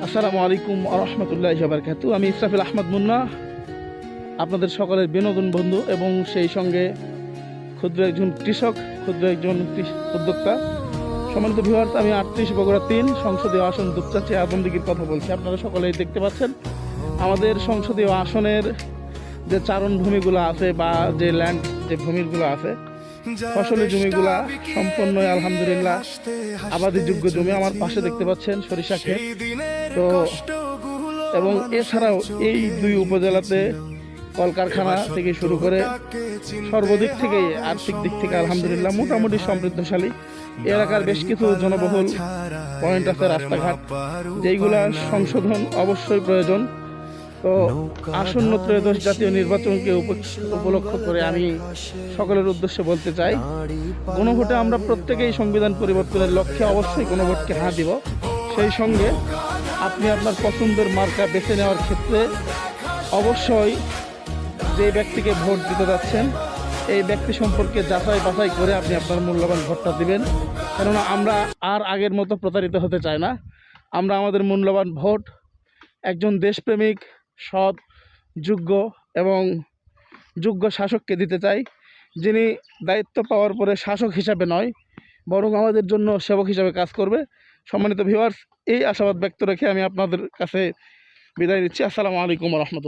আসসালামু আলাইকুম আরহামতুল্লাহি ওয়া বারাকাতুহু। আমি ইসরাফিল আহমদ মুন্না, আপনাদের সকলের বিনোদন বন্ধু এবং সেই সঙ্গে ক্ষুদ্র একজন কৃষক, ক্ষুদ্র একজন উদ্যোক্তা। সম্মানিত ভিউয়ার্স, আমি 38 বগুড়া 3 সংসদীয় আসন দুপচাচি আদমদিঘির কথা বলছি। আপনারা সকলেই দেখতে পাচ্ছেন আমাদের সংসদীয় আসনের যে চারণভূমিগুলো আছে বা যে ল্যান্ড যে ভূমিগুলো আছে, ফসলি জমিগুলা সম্পূর্ণ আলহামদুলিল্লাহ আবাদিযোগ্য জমি। আমার পাশে দেখতে পাচ্ছেন সরিষা ক্ষেত। তো এবং এছাড়াও এই দুই উপজেলাতে কলকারখানা থেকে শুরু করে সর্বদিক থেকে আর্থিক দিক থেকে আলহামদুলিল্লাহ মোটামুটি সমৃদ্ধশালী। এলাকার বেশ কিছু জনবহুল পয়েন্ট আছে, রাস্তাঘাট, যেইগুলা সংশোধন অবশ্যই প্রয়োজন। তো আসন্ন ত্রয়োদশ জাতীয় নির্বাচনকে উপলক্ষ করে আমি সকলের উদ্দেশ্যে বলতে চাই, গণভোটে আমরা প্রত্যেকেই সংবিধান পরিবর্তনের লক্ষ্যে অবশ্যই গণভোটকে হাঁ দিব। সেই সঙ্গে আপনি আপনার পছন্দের মার্কা বেছে নেওয়ার ক্ষেত্রে অবশ্যই যে ব্যক্তিকে ভোট দিতে যাচ্ছেন এই ব্যক্তি সম্পর্কে যাচাই বাছাই করে আপনি আপনার মূল্যবান ভোটটা দিবেন। কেননা আমরা আর আগের মতো প্রতারিত হতে চাই না। আমরা আমাদের মূল্যবান ভোট একজন দেশপ্রেমিক, সৎ, যোগ্য এবং যোগ্য শাসককে দিতে চাই, যিনি দায়িত্ব পাওয়ার পরে শাসক হিসাবে নয়, বরং আমাদের জন্য সেবক হিসাবে কাজ করবে। সম্মানিত ভিউয়ার্স, এই আশাবাদ ব্যক্ত রেখে আমি আপনাদের কাছে বিদায় নিচ্ছি। আসসালামু আলাইকুম ওয়া রাহমাতুল্লাহ।